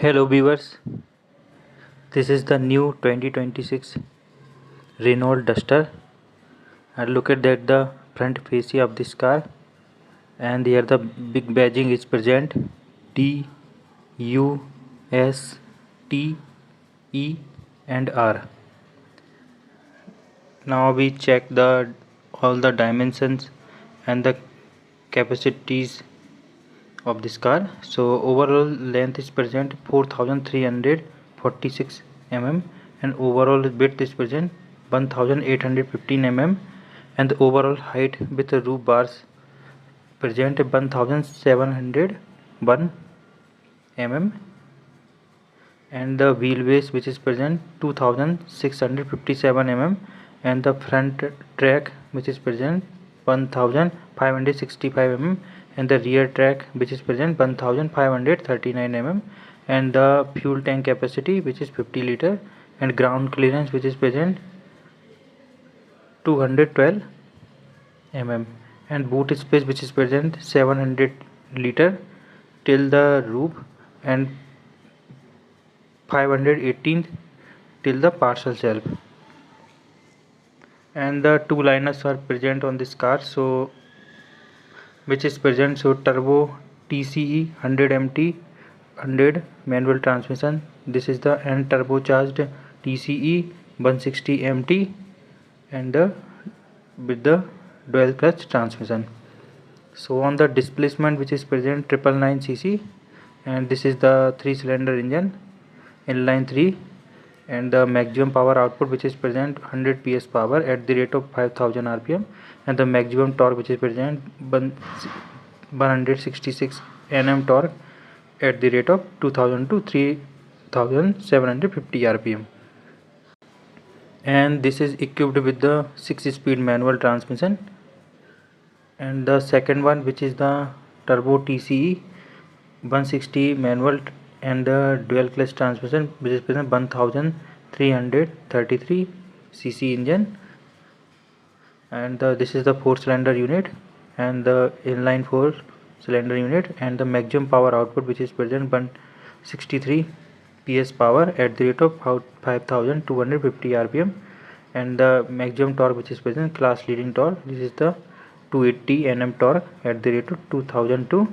Hello viewers, this is the new 2026 Renault Duster. And look at that, the front fascia of this car, and here the big badging is present, D, U, S, T, E and R. Now we check the all the dimensions and the capacities of this car. So overall length is present 4346 mm, and overall width is present 1815 mm, and the overall height with the roof bars present 1701 mm, and the wheelbase which is present 2657 mm, and the front track which is present 1565 mm, and the rear track which is present 1539 mm, and the fuel tank capacity which is 50 liter, and ground clearance which is present 212 mm, and boot space which is present 700 liter till the roof, and 518 till the parcel shelf. And the two liners are present on this car, so which is present, so turbo TCE 100 MT 100 manual transmission. This is the and turbocharged TCE 160 MT, and with the dual clutch transmission. So on the displacement which is present 999 cc, and this is the 3-cylinder engine inline 3, and the maximum power output which is present 100 PS power at the rate of 5000 rpm, and the maximum torque which is present 166 Nm torque at the rate of 2000 to 3750 rpm. And this is equipped with the 6-speed manual transmission. And the second one, which is the turbo TCE 160 manual and the dual clutch transmission, which is present 1333 cc engine, and this is the 4-cylinder unit and the inline 4-cylinder unit, and the maximum power output which is present 163 PS power at the rate of 5250 rpm, and the maximum torque which is present class leading torque, this is the 280 Nm torque at the rate of 2000 to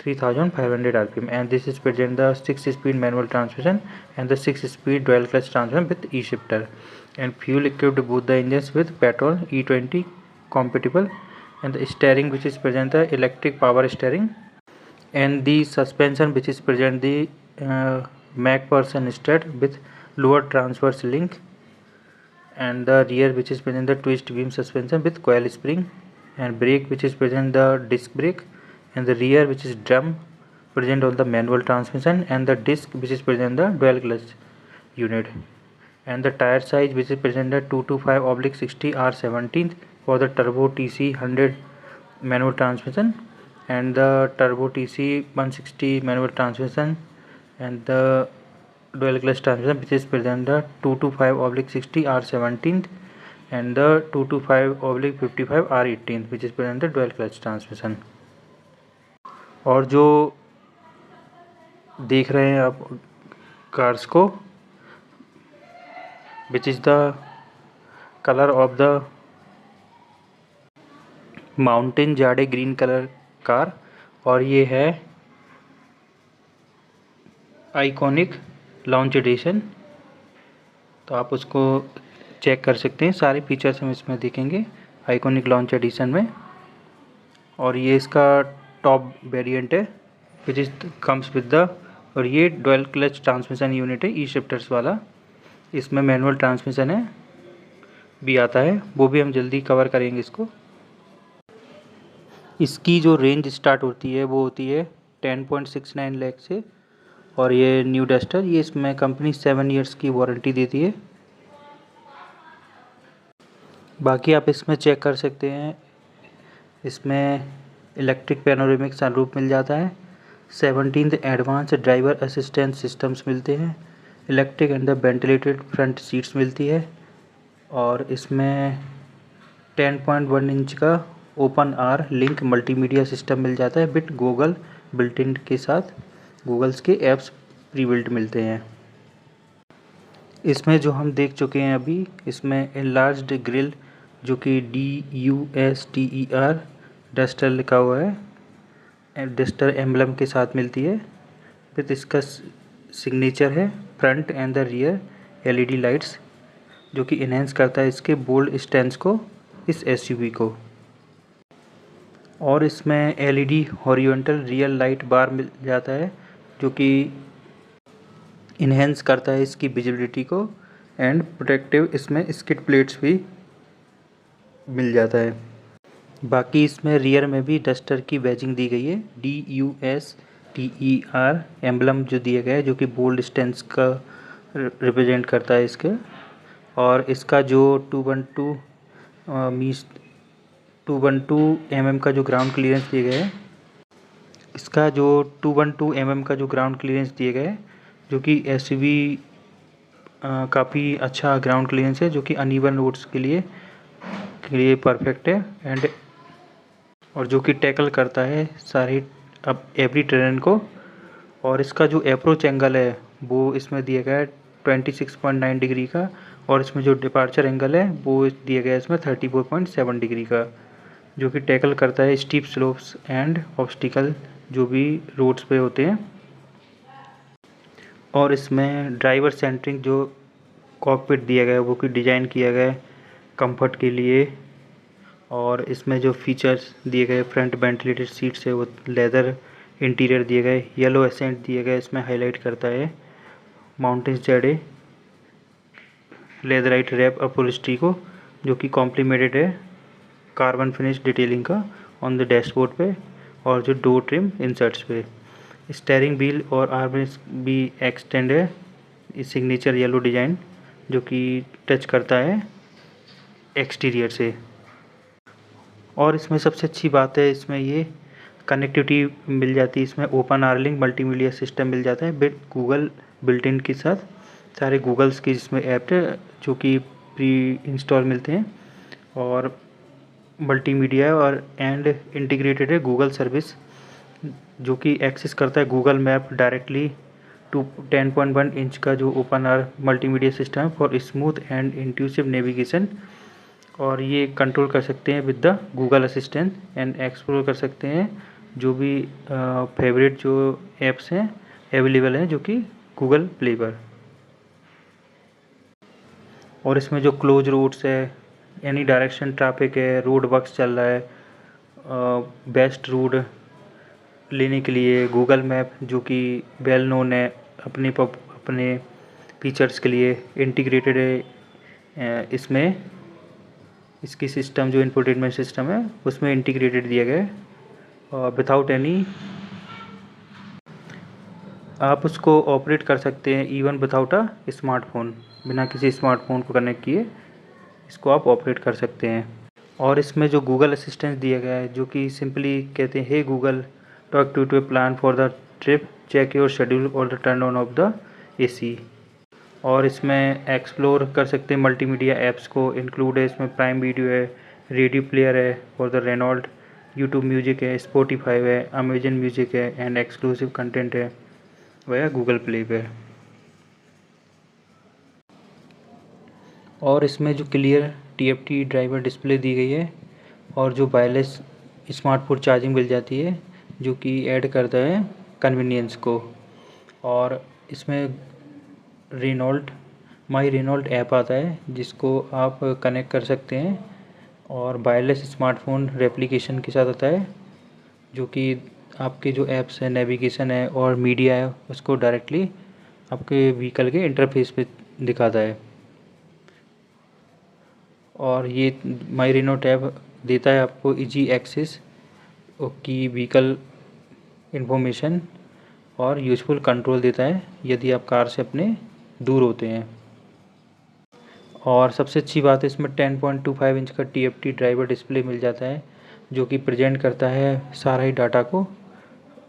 3500 rpm, and this is present the 6-speed manual transmission and the 6-speed dual clutch transmission with e-shifter, and fuel equipped both the engines with petrol E20 compatible, and the steering which is present the electric power steering, and the suspension which is present the MacPherson strut with lower transverse link, and the rear which is present the twist beam suspension with coil spring, and brake which is present the disc brake, and the rear which is drum present on the manual transmission, and the disc which is present the dual clutch unit, and the tire size which is present the 225/60 R17 for the turbo TC 100 manual transmission, and the turbo TC 160 manual transmission, and the dual clutch transmission which is present the 225/60 R17, and the 225/55 R18 which is present the dual clutch transmission. और जो देख रहे हैं आप cars को, which is the colour of the mountain jade green colour car, और ये है आइकॉनिक लॉन्च एडिशन। तो आप उसको चेक कर सकते हैं, सारे फीचर्स हम इसमें देखेंगे आइकॉनिक लॉन्च एडिशन में। और ये इसका टॉप वेरिएंट है which is comes with the, और ये डुअल क्लच ट्रांसमिशन यूनिट है ई शिफ्टर्स वाला, इसमें मैनुअल ट्रांसमिशन है भी आता है, वो भी हम जल्दी कवर करेंगे इसको। इसकी जो रेंज स्टार्ट होती है वो होती है 10.69 लाख से, और ये न्यू डस्टर, ये इसमें कंपनी 7 ईयर्स की वारंटी देती है। बाकी आप इसमें चेक कर सकते हैं, इसमें इलेक्ट्रिक पैनोरेमिक सनरूफ मिल जाता है, 17 एडवांस ड्राइवर असिस्टेंस सिस्टम्स मिलते हैं, electric and the ventilated front seats मिलती है, और इसमें 10.1 इंच का open R link multimedia system मिल जाता है विद गूगल बिल्ट इन के साथ, गूगल्स के ऐप्स प्री बिल्ट मिलते हैं। इसमें जो हम देख चुके हैं अभी, इसमें एनलार्ज्ड ग्रिल जो कि DUSTER डस्टर लिखा हुआ है, डस्टर एम्बलम के साथ मिलती है। फिर इसका सिग्नेचर है front end the rear LED lights, जो कि इन्हेंस करता है इसके बोल्ड स्टैंड को, इस SUV को। और इसमें LED हॉरिजॉन्टल रियर लाइट बार मिल जाता है, जो कि इन्हेंस करता है इसकी विजिबिलिटी को। एंड प्रोटेक्टिव इसमें स्किड प्लेट्स भी मिल जाता है। बाकी इसमें रियर में भी डस्टर की बैजिंग दी गई है, DUSTER एम्बलम जो दिया गया है, जो कि बोल्ड स्टैंड का रिप्रेजेंट करता है इसके। और इसका जो 212 mm का जो ग्राउंड क्लियरेंस दिया गया है, इसका जो 212 mm का जो ग्राउंड क्लियरेंस दिया गया है, जो कि SUV काफ़ी अच्छा ग्राउंड क्लियरेंस है, जो कि अनइवन रोड्स के लिए परफेक्ट है। एंड और जो कि टैकल करता है सारी एवरी टेरेन को। और इसका जो अप्रोच एंगल है वो इसमें दिया गया है 26.9 डिग्री का, और इसमें जो डिपार्चर एंगल है वो दिया गया है इसमें 34.7 डिग्री का, जो कि टैकल करता है स्टीप स्लोप्स एंड ऑब्स्टिकल जो भी रोड्स पे होते हैं। और इसमें ड्राइवर सेंट्रिक जो कॉकपिट दिया गया है वो कि डिज़ाइन किया गया है कंफर्ट के लिए। और इसमें जो फीचर्स दिए गए, फ्रंट वेंटिलेटेड सीट्स है वो लेदर इंटीरियर दिए गए, येलो एसेंट दिए गए, इसमें हाईलाइट करता है माउंटेन जेडे लेदराइट रैप अपहोल्स्ट्री को, जो कि कॉम्प्लीमेंटेड है कार्बन फिनिश डिटेलिंग का ऑन द डैशबोर्ड पे और जो डोर ट्रिम इंसर्ट्स पे। स्टेयरिंग व्हील और आर्मरेस्ट भी एक्सटेंड है, इस सिग्नेचर येलो डिज़ाइन जो कि टच करता है एक्सटीरियर से। और इसमें सबसे अच्छी बात है, इसमें ये कनेक्टिविटी मिल जाती है, इसमें ओपन आर्लिंग मल्टीमीडिया सिस्टम मिल जाता है विद गूगल बिल्ट इन के साथ। सारे गूगल्स की इसमें ऐप है जो कि प्री इंस्टॉल मिलते हैं, और मल्टीमीडिया और एंड इंटीग्रेटेड है गूगल सर्विस, जो कि एक्सेस करता है Google map directly to 10.1 inch का जो open R multimedia system for smooth and intuitive navigation. और ये कंट्रोल कर सकते हैं with the Google assistant and explore कर सकते हैं जो भी फेवरेट जो ऐप्स हैं अवेलेबल हैं, जो कि गूगल प्ले पर। और इसमें जो क्लोज रोड्स है, एनी डायरेक्शन ट्रैफिक है, रोड वर्क्स चल रहा है, बेस्ट रूट लेने के लिए गूगल मैप जो कि वेल नोन है अपने फीचर्स के लिए इंटीग्रेटेड है। इसमें इसकी सिस्टम जो इंफोटेनमेंट सिस्टम है उसमें इंटीग्रेटेड दिया गया है, और विदाउट एनी आप उसको ऑपरेट कर सकते हैं इवन विदाउट अ स्मार्टफोन, बिना किसी स्मार्टफोन को कनेक्ट किए इसको आप ऑपरेट कर सकते हैं। और इसमें जो गूगल असिस्टेंट दिया गया है, जो कि सिंपली कहते हैं hey Google talk to a plan for the trip, check your schedule और the turn on off the AC। और इसमें एक्सप्लोर कर सकते हैं मल्टीमीडिया ऐप्स को, इंक्लूड है इसमें प्राइम वीडियो है, रेडियो प्लेयर है for the Renault, YouTube Music है, स्पॉटिफाई है, अमेजन म्यूजिक है, एंड एक्सक्लूसिव कंटेंट है वह गूगल प्ले पे। और इसमें जो क्लियर TFT ड्राइवर डिस्प्ले दी गई है, और जो वायरलेस स्मार्टफोन चार्जिंग मिल जाती है, जो कि ऐड करता है कन्वीनियंस को। और इसमें माई रेनॉल्ट ऐप आता है जिसको आप कनेक्ट कर सकते हैं, और वायरलेस स्मार्टफोन रेप्लिकेशन के साथ आता है, जो कि आपके जो ऐप्स है, नेविगेशन है और मीडिया है उसको डायरेक्टली आपके व्हीकल के इंटरफेस पे दिखाता है। और ये माई रेनॉल्ट ऐप देता है आपको इजी एक्सेस की व्हीकल इन्फॉर्मेशन, और यूज़फुल कंट्रोल देता है यदि आप कार से अपने दूर होते हैं। और सबसे अच्छी बात है, इसमें 10.25 इंच का TFT ड्राइवर डिस्प्ले मिल जाता है, जो कि प्रेजेंट करता है सारा ही डाटा को,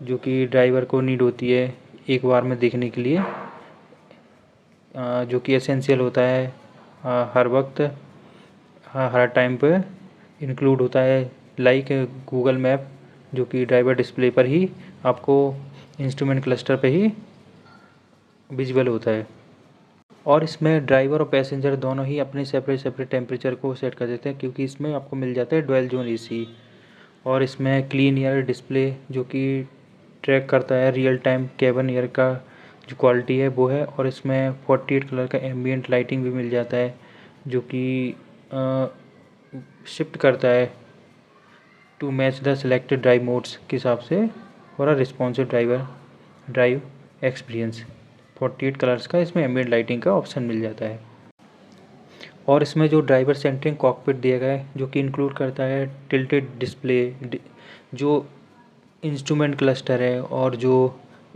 जो कि ड्राइवर को नीड होती है एक बार में देखने के लिए, जो कि एसेंशियल होता है हर वक्त, हर टाइम पे इंक्लूड होता है, लाइक गूगल मैप जो कि ड्राइवर डिस्प्ले पर ही आपको इंस्ट्रूमेंट क्लस्टर पे ही विजिबल होता है। और इसमें ड्राइवर और पैसेंजर दोनों ही अपने सेपरेट टेम्परेचर को सेट कर देते हैं, क्योंकि इसमें आपको मिल जाता है डुअल जोन एसी। और इसमें क्लीन एयर डिस्प्ले जो कि ट्रैक करता है रियल टाइम केबिन एयर का जो क्वालिटी है वो है। और इसमें 48 कलर का एम्बियंट लाइटिंग भी मिल जाता है, जो कि शिफ्ट करता है to match the selected drive modes के हिसाब से for a responsive drive experience. 48 colours का इसमें एम्बियंट लाइटिंग का ऑप्शन मिल जाता है। और इसमें जो ड्राइवर सेंटरिंग कॉकपिट दिया गया है जो कि इंक्लूड करता है टिल्टेड डिस्प्ले, जो इंस्ट्रूमेंट क्लस्टर है और जो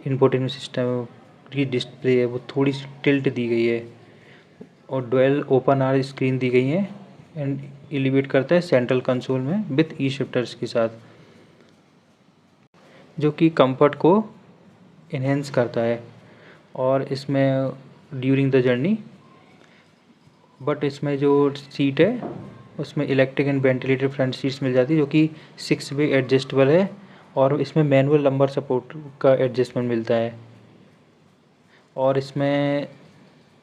इंफोटेनमेंट सिस्टम की डिस्प्ले है वो थोड़ी सी टिल्ट दी गई है। और डुअल ओपन आर स्क्रीन दी गई है एंड एलिवेट करता है सेंट्रल कंसोल में विथ ई शिफ्टर्स के साथ, जो कि कंफर्ट को इन्हेंस करता है। और इसमें ड्यूरिंग द जर्नी बट इसमें जो सीट है उसमें electric and ventilated front seats मिल जाती है, जो कि 6 वे एडजस्टेबल है। और इसमें मैनुअल नंबर सपोर्ट का एडजस्टमेंट मिलता है। और इसमें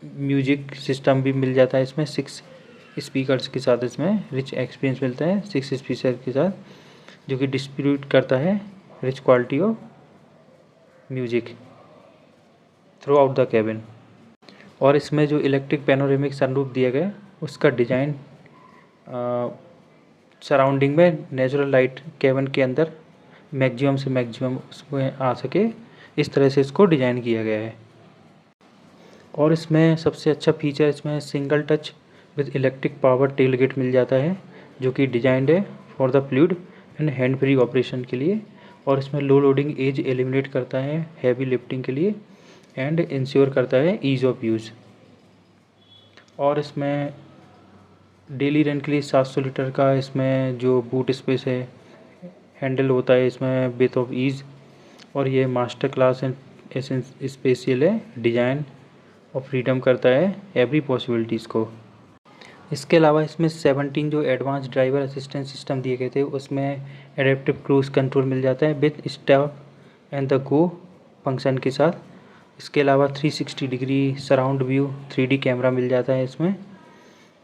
म्यूजिक सिस्टम भी मिल जाता है, इसमें 6 स्पीकर्स के साथ इसमें रिच एक्सपीरियंस मिलता है 6 स्पीकर के साथ, जो कि डिस्ट्रीब्यूट करता है rich quality of music through out the cabin. और इसमें जो इलेक्ट्रिक पैनोरेमिक सनरूफ दिया गया उसका डिज़ाइन सराउंडिंग में नेचुरल लाइट कैबिन के अंदर मैक्सिमम से मैक्सिमम उसमें आ सके, इस तरह से इसको डिज़ाइन किया गया है। और इसमें सबसे अच्छा फीचर इसमें single touch with electric power tailgate मिल जाता है, जो कि डिजाइंड है for the fluid and hand free operation के लिए। और इसमें लो लोडिंग एज एलिमिनेट करता है हैवी लिफ्टिंग के लिए एंड इंश्योर करता है ईज ऑफ यूज़। और इसमें डेली रन के लिए 700 लीटर का इसमें जो बूट स्पेस है हैंडल होता है इसमें विथ ऑफ ईज़। और ये master class and essence special है, डिज़ाइन और फ्रीडम करता है एवरी पॉसिबिलिटीज़ को। इसके अलावा इसमें 17 जो एडवांस ड्राइवर असिस्टेंट सिस्टम दिए गए थे उसमें एडेप्टिव क्रूज़ कंट्रोल मिल जाता है with stop and the go function के साथ। इसके अलावा 360 degree surround view 3D camera मिल जाता है इसमें।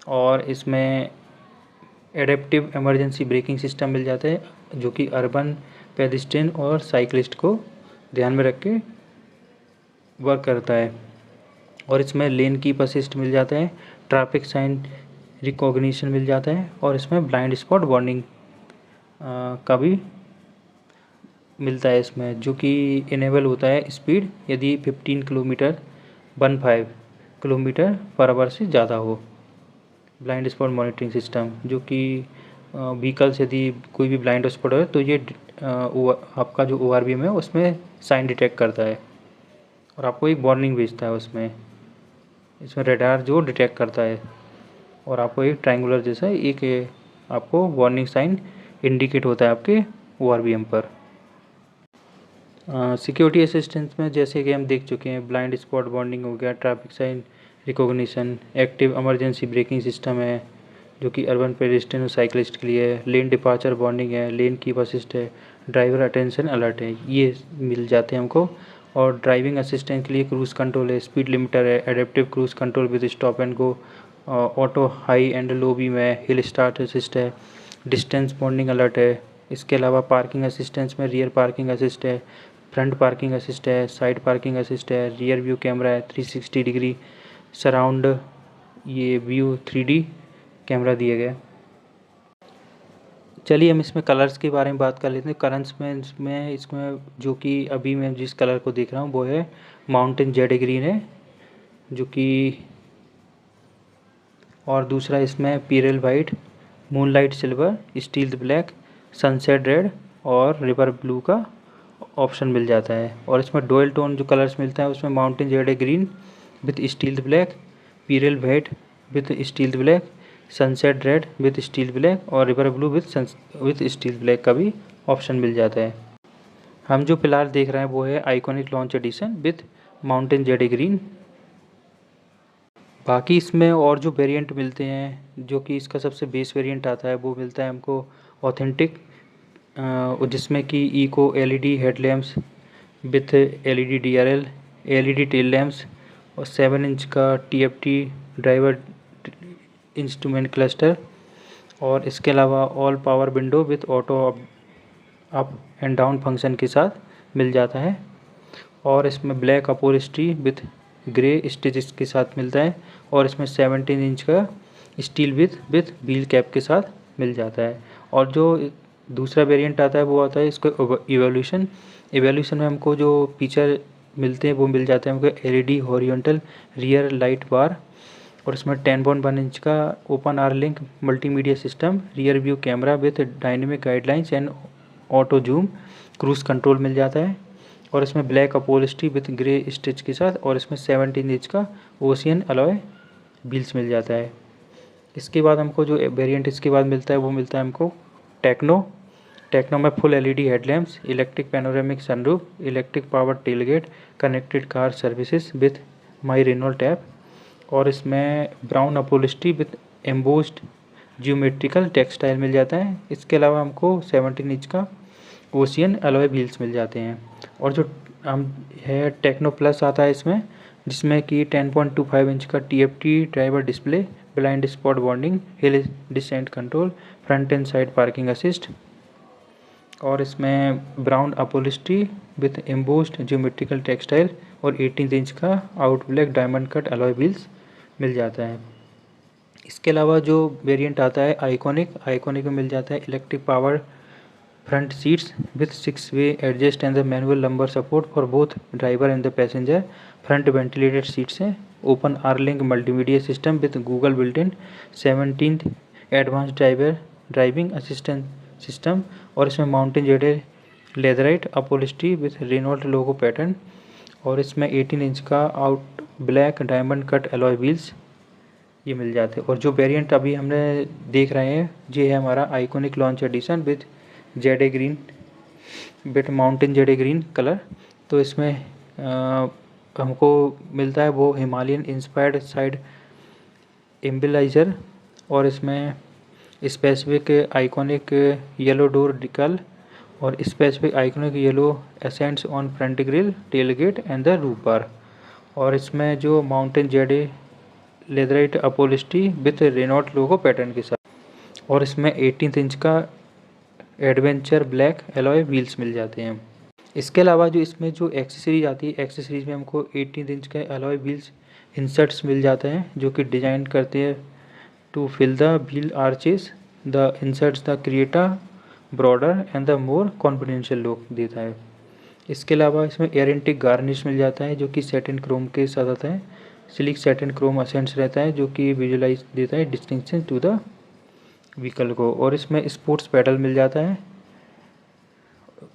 और इसमें एडेप्टिव इमरजेंसी ब्रेकिंग सिस्टम मिल जाता है, जो कि अर्बन पेडेस्ट्रियन और साइकिलिस्ट को ध्यान में रख के वर्क करता है। और इसमें लेन कीप असिस्ट मिल जाता है, ट्रैफिक साइन रिकॉग्निशन मिल जाता है। और इसमें ब्लाइंड स्पॉट वार्निंग का भी मिलता है इसमें, जो कि इनेबल होता है स्पीड यदि 15 किलोमीटर पर आवर से ज़्यादा हो। ब्लाइंड स्पॉट मॉनिटरिंग सिस्टम, जो कि व्हीकल्स यदि कोई भी ब्लाइंड स्पॉट है तो ये आपका जो ORVM है उसमें साइन डिटेक्ट करता है और आपको एक वार्निंग भेजता है उसमें। इसमें रडार जो डिटेक्ट करता है और आपको एक ट्रायंगुलर जैसा एक आपको वार्निंग साइन इंडिकेट होता है आपके ORVM पर। सिक्योरिटी असिस्टेंस में जैसे कि हम देख चुके हैं ब्लाइंड स्पॉट वार्निंग हो गया, traffic sign recognition, active emergency braking system है जो कि अर्बन पेडेस्ट्रियन और साइकिलिस्ट के लिए है, लेन डिपार्चर वार्निंग है, लेन कीप असिस्ट है, ड्राइवर अटेंशन अलर्ट है, ये मिल जाते हैं हमको। और ड्राइविंग असिस्टेंट के लिए क्रूज़ कंट्रोल है, स्पीड लिमिटर है, adaptive cruise control with stop and go, auto high and low beam है, हिल स्टार्ट असिस्ट है, डिस्टेंस वार्निंग अलर्ट है। इसके अलावा पार्किंग असिस्टेंस में रियर पार्किंग असिस्ट है, फ्रंट पार्किंग असिस्ट है, साइड पार्किंग असिस्ट है, रियर व्यू कैमरा है, 360 डिग्री सराउंड ये व्यू 3D कैमरा दिया गया। चलिए हम इसमें कलर्स के बारे में बात कर लेते हैं। करंट्स में इसमें जो कि अभी मैं जिस कलर को देख रहा हूँ वो है माउंटेन जेड ग्रीन है, जो कि और दूसरा इसमें pearl white, moonlight silver, steel black, sunset red और रिवर ब्लू का ऑप्शन मिल जाता है। और इसमें डुअल टोन जो कलर्स मिलता है उसमें mountain jade green with steel black, pearl white with steel black, sunset red with steel black और river blue with steel black का भी ऑप्शन मिल जाता है। हम जो फिलहाल देख रहे हैं वो है iconic launch edition with mountain jade green. बाकी इसमें और जो वेरिएंट मिलते हैं, जो कि इसका सबसे बेस वेरिएंट आता है वो मिलता है हमको ऑथेंटिक, जिसमें कि eco LED headlamps with LED DRL, LED tail lamps और 7 इंच का TFT ड्राइवर इंस्ट्रूमेंट क्लस्टर, और इसके अलावा all power window with auto up and down function के साथ मिल जाता है। और इसमें black upholstery with grey stitches के साथ मिलता है, और इसमें 17 इंच का स्टील विथ व्हील कैप के साथ मिल जाता है। और जो दूसरा वेरिएंट आता है वो आता है इसको इवोल्यूशन में हमको जो फीचर मिलते हैं वो मिल जाते हैं हमको LED horizontal rear light bar, और इसमें 10.1 इंच का open R link multimedia system, rear view camera with dynamic guidelines and auto zoom, cruise control मिल जाता है। और इसमें black upholstery with grey stitch के साथ, और इसमें 17 इंच का ओशियन अलॉय व्हील्स मिल जाता है। इसके बाद हमको जो वेरिएंट इसके बाद मिलता है वो मिलता है हमको टेक्नो में full LED headlamps, electric panoramic sunroof, electric power tailgate, connected car services with my Renault app, और इसमें brown upholstery with embossed geometrical textile मिल जाता है। इसके अलावा हमको 17 इंच का ओशियन अलॉय व्हील्स मिल जाते हैं। और जो हम है टेक्नो प्लस आता है इसमें, जिसमें कि 10.25 इंच का TFT driver display, blind spot warning, hill descent control, front and side parking assist, और इसमें brown upholstery with embossed geometrical textile, और 18 इंच का out black diamond cut alloy wheels मिल जाता है। इसके अलावा जो वेरिएंट आता है आइकॉनिक में मिल जाता है electric power front seats with 6-way adjust and the manual lumbar support for both driver and the passenger, front ventilated seats है, open R link multimedia system with Google built in, 17th advance driving assistant system, और इसमें mountain jade leatherette upholstery with Renault logo pattern, और इसमें 18 inch का out black diamond cut alloy wheels ये मिल जाते हैं। और जो वेरिएंट अभी हमने देख रहे हैं ये है हमारा iconic launch edition with jade green with mountain jade green colour. तो इसमें हमको मिलता है वो हिमालयन इंस्पायर्ड साइड एम्बिलाइजर, और इसमें specific iconic yellow door decal, और specific iconic yellow accents on front grille, tailgate and the roof bar, और इसमें जो mountain jade leatherette upholstery with Renault logo pattern के साथ, और इसमें 18 इंच का एडवेंचर ब्लैक एलॉय व्हील्स मिल जाते हैं। इसके अलावा जो इसमें जो एक्सेसरीज आती है, एक्सेसरीज में हमको 18 इंच के एलॉय व्हील्स इंसर्ट्स मिल जाते हैं जो कि डिजाइन करते हैं to fill the wheel arches, the inserts the Creta broader and the more confidential look देता है। इसके अलावा इसमें एयरेंटिक गार्निश मिल जाता है जो कि सैटिन क्रोम के साथ आता है, सिलिक सैटिन क्रोम असेंट्स रहता है जो कि विजुलाइज देता है डिस्टिंक्शन टू द व्हीकल को, और इसमें स्पोर्ट्स पैडल मिल जाता है,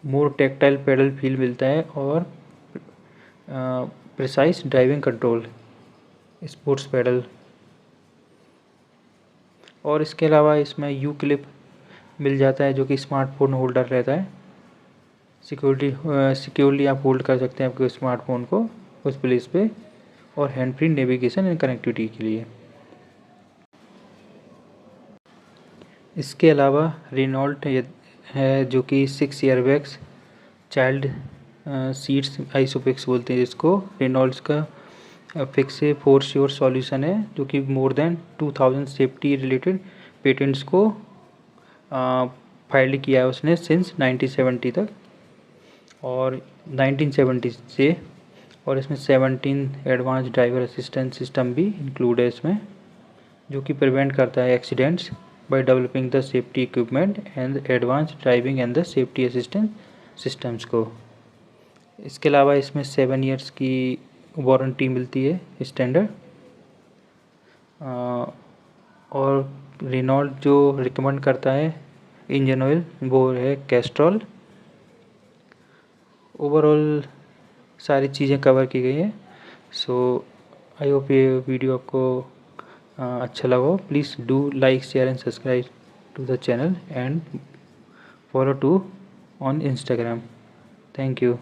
मोर टेक्टाइल पैडल फील मिलता है, और precise driving control sports paddle. और इसके अलावा इसमें यू क्लिप मिल जाता है जो कि स्मार्टफोन होल्डर रहता है, सिक्योरली आप होल्ड कर सकते हैं आपके स्मार्टफोन को उस प्लेस पे, और hand free navigation and connectivity के लिए। इसके अलावा रेनॉल्ट है जो कि 6 एयरबैग्स चाइल्ड सीट्स आइसोफिक्स बोलते हैं जिसको, रेनॉल्ड्स का फिक्स फोर श्योर सॉल्यूशन है जो कि more than 2000 safety related patents को फाइल किया है उसने सिंस 1970 तक, और 1970 से, और इसमें 17 एडवांस ड्राइवर असिस्टेंट सिस्टम भी इंक्लूड है इसमें, जो कि प्रिवेंट करता है accidents by developing the safety equipment and advanced driving and the safety assistance systems को। इसके अलावा इसमें 7 years की वारंटी मिलती है स्टैंडर्ड, और रेनॉल्ट जो रिकमेंड करता है इंजन ऑयल वो है कैस्ट्रॉल। ओवरऑल सारी चीज़ें कवर की गई है। सो आई होप ये वीडियो आपको अच्छा लगा। Please do like share and subscribe to the channel and follow to on Instagram. Thank you.